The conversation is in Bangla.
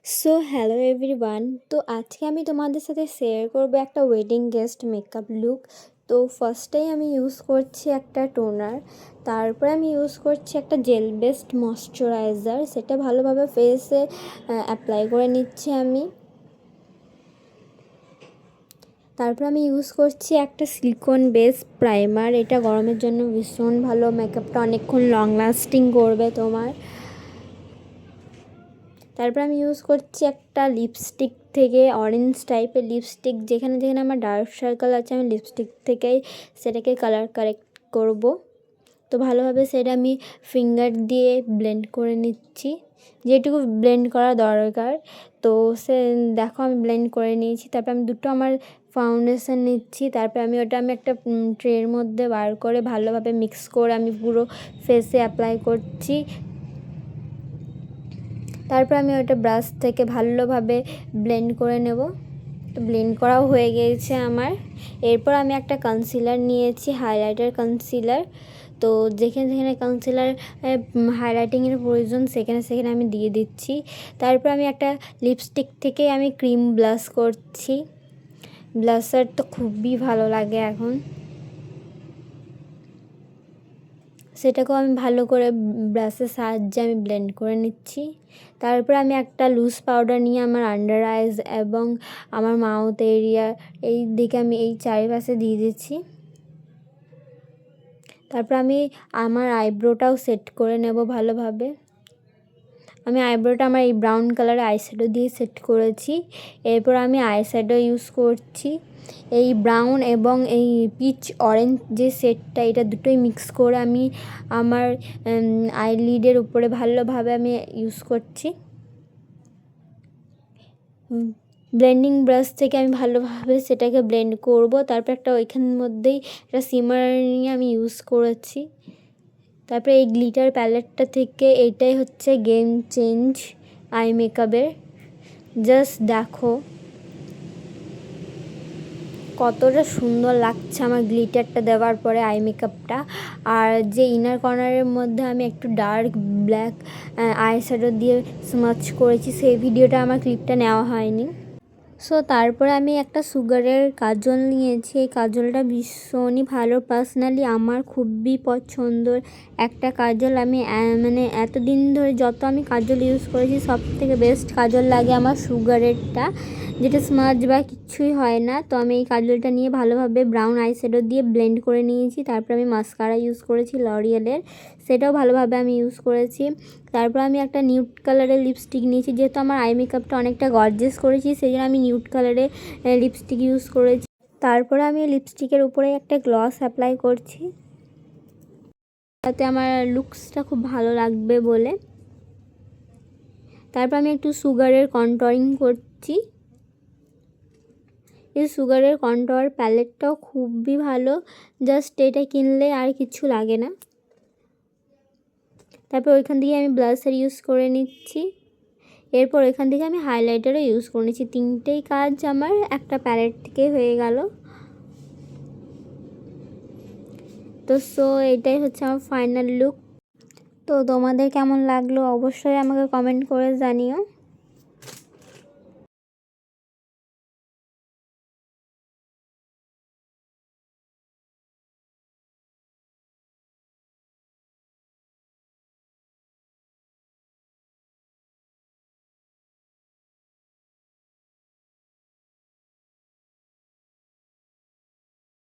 Hello everyone. তো আজকে আমি তোমাদের সাথে শেয়ার করবো একটা ওয়েডিং গেস্ট মেকআপ লুক। তো ফার্স্টেই আমি ইউজ করছি একটা টোনার, তারপরে আমি ইউজ করছি একটা জেল বেসড ময়শ্চারাইজার, সেটা ভালোভাবে ফেসে অ্যাপ্লাই করে নিচ্ছি আমি। তারপর আমি ইউজ করছি একটা সিলিকন বেস প্রাইমার, এটা গরমের জন্য ভীষণ ভালো, মেকআপটা অনেকক্ষণ লং লাস্টিং করবে তোমার। তারপর আমি ইউজ করছি একটা লিপস্টিক থেকে অরেঞ্জ টাইপের লিপস্টিক, যেখানে যেখানে আমার ডার্ক সার্কেল আছে আমি লিপস্টিক থেকেই সেটাকে কালার কারেক্ট করব। তো ভালোভাবে সেটা আমি ফিঙ্গার দিয়ে ব্লেন্ড করে নিচ্ছি, যেটুকু ব্লেন্ড করা দরকার। তো দেখো আমি ব্লেন্ড করে নিয়েছি। তারপর আমি দুটো আমার ফাউন্ডেশন নিচ্ছি, তারপর আমি একটা ট্রের মধ্যে বার করে ভালোভাবে মিক্স করে আমি পুরো ফেসে অ্যাপ্লাই করছি। তারপর আমি ওটা ব্রাশ থেকে ভালোভাবে ব্লেন্ড করে নেব। তো ব্লেন্ড করাও হয়ে গিয়েছে আমার। এরপর আমি একটা কনসিলার নিয়েছি, হাইলাইটার কনসিলার। তো যেখানে যেখানে কনসিলার হাইলাইটিংয়ের প্রয়োজন সেখানে সেখানে আমি দিয়ে দিচ্ছি। তারপর আমি একটা লিপস্টিক থেকে আমি ক্রিম ব্লাশ করছি। ব্লাশার তো খুবই ভালো লাগে এখন, সেটাকেও আমি ভালো করে ব্রাশের সাহায্যে আমি ব্লেন্ড করে নিচ্ছি। তারপর আমি একটা লুজ পাউডার নিয়ে আমার আন্ডার আইজ এবং আমার মাউথ এরিয়া এই দিকে আমি এই চারিপাশে দিয়ে দিচ্ছি। তারপর আমি আমার আইব্রোটাও সেট করে নেব ভালোভাবে। আমি আইব্রোটা আমার এই ব্রাউন কালারের আইশ্যাডো দিয়ে সেট করেছি। এরপর আমি আইশ্যাডো ইউজ করছি, এই ব্রাউন এবং এই পিচ অরেঞ্জ যে শেডটা, এটা দুটোই মিক্স করে আমি আমার আইলিডের উপরে ভালোভাবে আমি ইউজ করছি। ব্লেন্ডিং ব্রাশ থেকে আমি ভালোভাবে সেটাকে ব্লেন্ড করব। তারপর একটা ওইখানের মধ্যেই একটা সিমার নিয়ে আমি ইউজ করেছি। তারপরে এই গ্লিটার প্যালেটটা থেকে এইটাই হচ্ছে গেম চেঞ্জ আই মেকআপের। জাস্ট দেখো কতটা সুন্দর লাগছে আমার গ্লিটারটা দেওয়ার পরে আই মেকআপটা। আর যে ইনার কর্নারের মধ্যে আমি একটু ডার্ক ব্ল্যাক আই শ্যাডো দিয়ে স্মাচ করেছি, সেই ভিডিওটা আমার ক্লিপটা নেওয়া হয়নি। তারপরে আমি একটা সুগারের কাজল নিয়েছি। এই কাজলটা ভীষণই ভালো, পার্সোনালি আমার খুবই পছন্দর একটা কাজল। আমি মানে এতদিন ধরে যত আমি কাজল ইউজ করেছি সব থেকে বেস্ট কাজল লাগে আমার সুগারেরটা, যেটা স্মাজ বা কিছুই হয় না। তো আমি এই কাজলটা নিয়ে ভালোভাবে ব্রাউন আইশ্যাডো দিয়ে ব্লেন্ড করে নিয়েছি। তারপর আমি মাস্কারা ইউজ করেছি লরিয়েলের, সেটাও ভালোভাবে আমি ইউজ করেছি। তারপর আমি একটা নিউড কালারের লিপস্টিক নিয়েছি, যেহেতু আমার আই মেকআপটা অনেকটা গর্জিয়াস করেছি সেই জন্য আমি নিউড কালারে লিপস্টিক ইউজ করেছি। তারপরে আমি লিপস্টিকের উপরে একটা গ্লস অ্যাপ্লাই করছি, তাতে আমার লুকসটা খুব ভালো লাগবে বলে। তারপর আমি একটু সুগারের কন্ট্রোলিং করছি। এই সুগারের কন্ট্রোল প্যালেটটাও খুবই ভালো, জাস্ট এটা কিনলে আর কিছু লাগে না। তারপর ওইখান থেকে আমি ব্লাশার ইউজ করে নিচ্ছি। এরপর এখান থেকে আমি হাইলাইটারও ইউজ করে নিচ্ছি। তিনটেই কাজ আমার একটা প্যালেট থেকে হয়ে গেল। তো এটাই হচ্ছে আমার ফাইনাল লুক। তো তোমাদের কেমন লাগলো অবশ্যই আমাকে কমেন্ট করে জানিও।